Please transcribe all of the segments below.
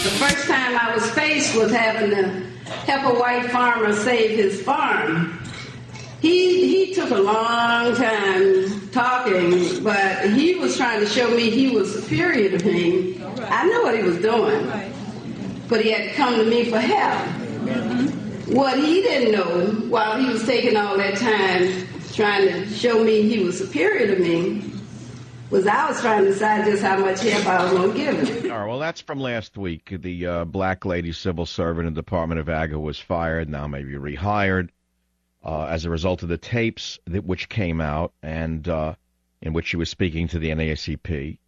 The first time I was faced with having to help a white farmer save his farm, he took a long time talking, but he was trying to show me he was superior to me. I knew what he was doing, but he had to come to me for help. What he didn't know, while he was taking all that time trying to show me he was superior to me, was I was trying to decide just how much help I was going to give him. All right, well, that's from last week. The black lady civil servant in the Department of Agri was fired, now maybe rehired, as a result of the tapes which came out and in which she was speaking to the NAACP.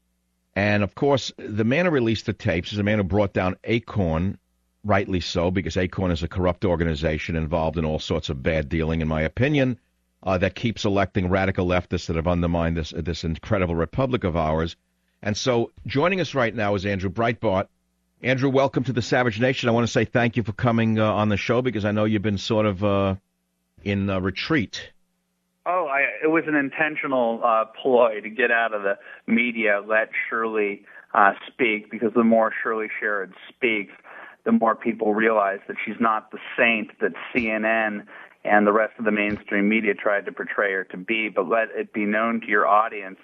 And, of course, the man who released the tapes is a man who brought down Acorn, rightly so, because Acorn is a corrupt organization involved in all sorts of bad dealing, in my opinion, that keeps electing radical leftists that have undermined this incredible republic of ours. And so joining us right now is Andrew Breitbart. Andrew, welcome to the Savage Nation. I want to say thank you for coming on the show because I know you've been sort of in retreat. Oh, it was an intentional ploy to get out of the media, let Shirley speak, because the more Shirley Sherrod speaks, the more people realize that she's not the saint that CNN and the rest of the mainstream media tried to portray her to be. But let it be known to your audience,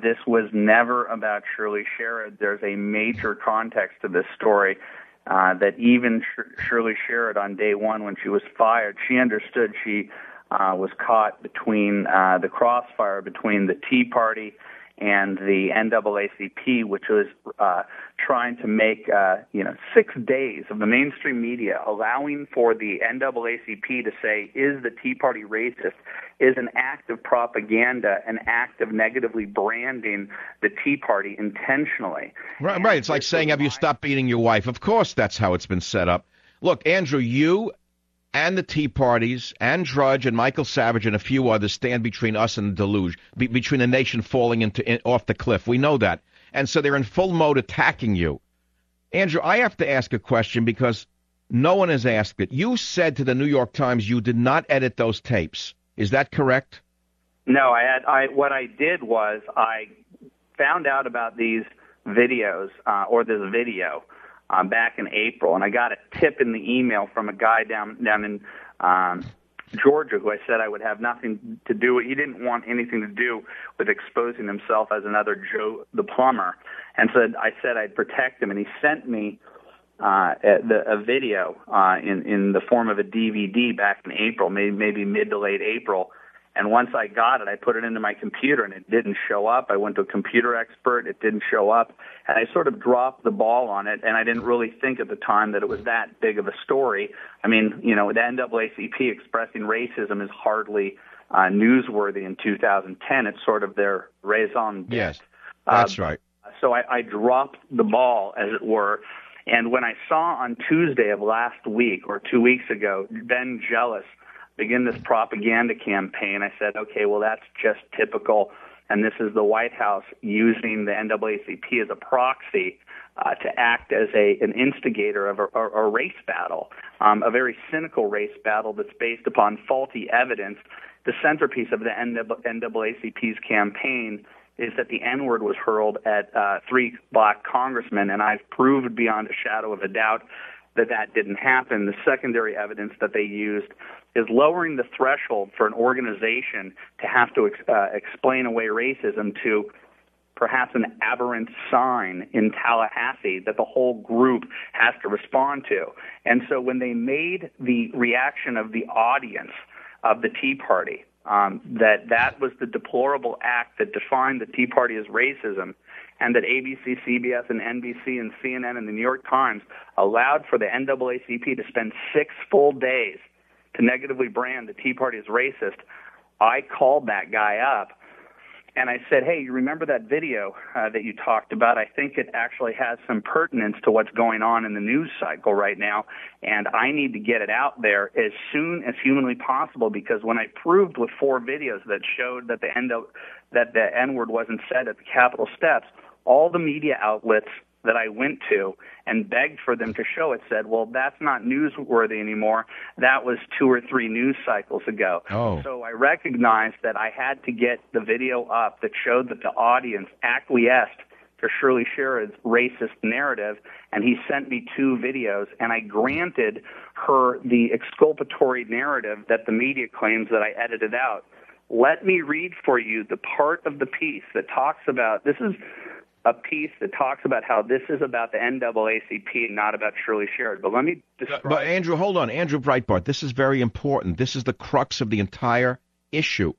this was never about Shirley Sherrod. There's a major context to this story that even Shirley Sherrod on day one when she was fired, she understood she was caught between the crossfire between the Tea Party and the NAACP, which was trying to make 6 days of the mainstream media allowing for the NAACP to say, is the Tea Party racist, is an act of propaganda, an act of negatively branding the Tea Party intentionally. Right. It's like saying, have you stopped beating your wife? Of course that's how it's been set up. Look, Andrew, you and the Tea Parties and Drudge and Michael Savage and a few others stand between us and the deluge, between the nation falling off the cliff. We know that. And so they're in full mode attacking you. Andrew, I have to ask a question because no one has asked it. You said to the New York Times you did not edit those tapes. Is that correct? No, what I did was I found out about these videos or this video back in April, and I got a tip in the email from a guy down in Georgia who I said I would have nothing to do with. He didn't want anything to do with exposing himself as another Joe the plumber, and so I said I'd protect him, and he sent me a video in the form of a DVD back in April, maybe mid to late April. And once I got it, I put it into my computer, and it didn't show up. I went to a computer expert. It didn't show up. And I sort of dropped the ball on it, and I didn't really think at the time that it was that big of a story. I mean, the NAACP expressing racism is hardly newsworthy in 2010. It's sort of their raison d'etre. Yes, that's right. So I dropped the ball, as it were. And when I saw on Tuesday of last week or 2 weeks ago, Ben Jealous begin this propaganda campaign, I said, okay, well, that's just typical, and this is the White House using the NAACP as a proxy to act as an instigator of a race battle, a very cynical race battle that's based upon faulty evidence. The centerpiece of the NAACP's campaign is that the N-word was hurled at 3 black congressmen, and I've proved beyond a shadow of a doubt that didn't happen. The secondary evidence that they used is lowering the threshold for an organization to have to explain away racism to perhaps an aberrant sign in Tallahassee that the whole group has to respond to. And so when they made the reaction of the audience of the Tea Party, that was the deplorable act that defined the Tea Party as racism, and that ABC, CBS, and NBC, and CNN, and the New York Times allowed for the NAACP to spend 6 full days to negatively brand the Tea Party as racist, I called that guy up, and I said, hey, you remember that video that you talked about? I think it actually has some pertinence to what's going on in the news cycle right now, and I need to get it out there as soon as humanly possible, because when I proved with 4 videos that showed that the N-word wasn't said at the Capitol steps, all the media outlets that I went to and begged for them to show it said, well, that's not newsworthy anymore. That was 2 or 3 news cycles ago. Oh. So I recognized that I had to get the video up that showed that the audience acquiesced to Shirley Sherrod's racist narrative, and he sent me 2 videos, and I granted her the exculpatory narrative that the media claims that I edited out. Let me read for you the part of the piece that talks about, this is a piece that talks about how this is about the NAACP and not about Shirley Sherrod. But let me describe. But Andrew, hold on. Andrew Breitbart, this is very important. This is the crux of the entire issue.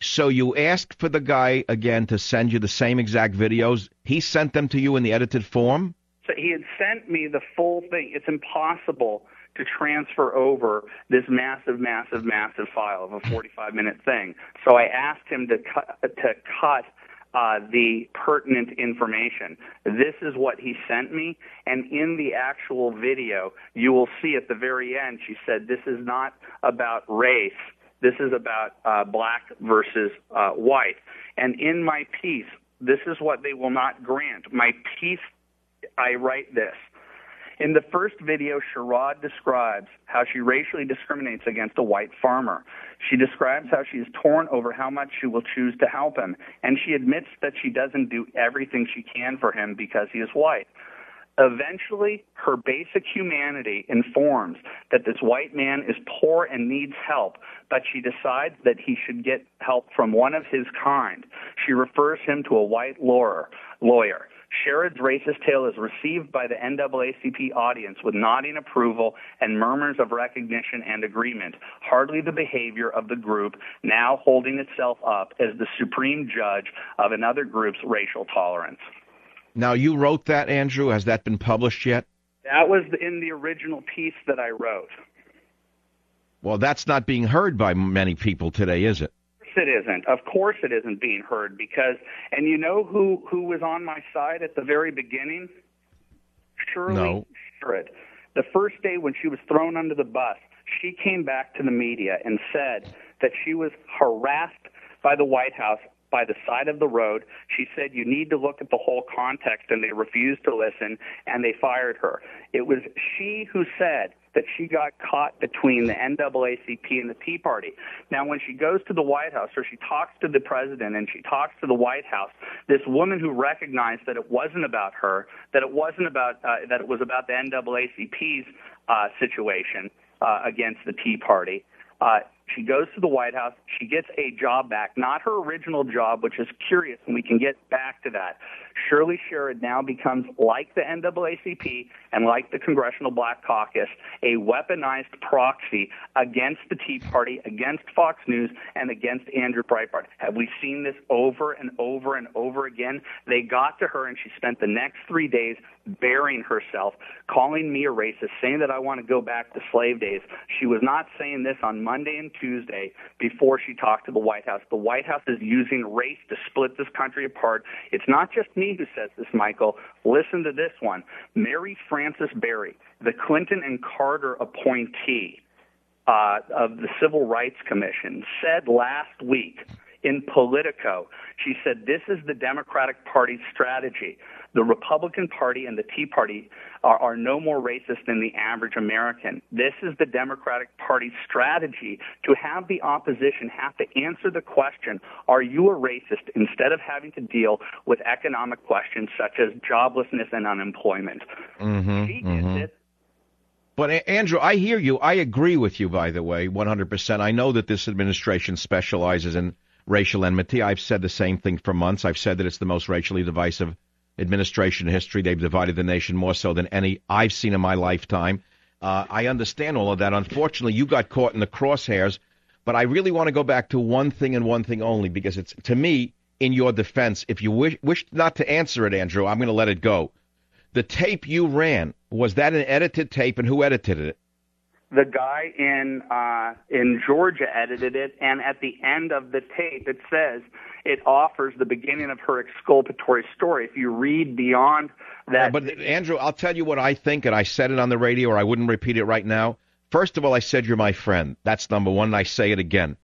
So you asked for the guy, again, to send you the same exact videos. He sent them to you in the edited form? So he had sent me the full thing. It's impossible to transfer over this massive file of a 45-minute thing. So I asked him to cut the pertinent information. This is what he sent me, and in the actual video, you will see at the very end, she said, this is not about race. This is about black versus white. And in my piece, this is what they will not grant. My piece, I write this. In the first video, Sherrod describes how she racially discriminates against a white farmer. She describes how she is torn over how much she will choose to help him, and she admits that she doesn't do everything she can for him because he is white. Eventually, her basic humanity informs that this white man is poor and needs help, but she decides that he should get help from one of his kind. She refers him to a white lawyer. Sherrod's racist tale is received by the NAACP audience with nodding approval and murmurs of recognition and agreement, hardly the behavior of the group now holding itself up as the supreme judge of another group's racial tolerance. Now, you wrote that, Andrew. Has that been published yet? That was in the original piece that I wrote. Well, that's not being heard by many people today, is it? It isn't. Of course it isn't being heard because, and you know who was on my side at the very beginning? Shirley Sherrod. The first day when she was thrown under the bus, she came back to the media and said that she was harassed by the White House by the side of the road. She said, you need to look at the whole context, and they refused to listen, and they fired her. It was she who said that she got caught between the NAACP and the Tea Party. Now, when she goes to the White House, or she talks to the president and she talks to the White House, this woman who recognized that it wasn't about her, that it wasn't about, that it was about the NAACP's situation against the Tea Party, she goes to the White House. She gets a job back, not her original job, which is curious, and we can get back to that. Shirley Sherrod now becomes, like the NAACP and like the Congressional Black Caucus, a weaponized proxy against the Tea Party, against Fox News, and against Andrew Breitbart. Have we seen this over and over and over again? They got to her, and she spent the next 3 days burying herself, calling me a racist, saying that I want to go back to slave days. She was not saying this on Monday and Tuesday before she talked to the White House. The White House is using race to split this country apart. It's not just me who says this, Michael. Listen to this one. Mary Frances Berry, the Clinton and Carter appointee of the Civil Rights Commission, said last week in Politico, she said, this is the Democratic Party's strategy. The Republican Party and the Tea Party are no more racist than the average American. This is the Democratic Party's strategy to have the opposition have to answer the question, are you a racist, instead of having to deal with economic questions such as joblessness and unemployment. She gets it. But, Andrew, I hear you. I agree with you, by the way, 100%. I know that this administration specializes in racial enmity. I've said the same thing for months. I've said that it's the most racially divisive administration in history. They've divided the nation more so than any I've seen in my lifetime. I understand all of that. Unfortunately, you got caught in the crosshairs. But I really want to go back to one thing and one thing only, because it's, to me, in your defense, if you wish not to answer it, Andrew, I'm going to let it go. The tape you ran, was that an edited tape, and who edited it? The guy in Georgia edited it, and at the end of the tape, it says it offers the beginning of her exculpatory story. If you read beyond that... But, Andrew, I'll tell you what I think, and I said it on the radio, or I wouldn't repeat it right now. First of all, I said you're my friend. That's number one, and I say it again.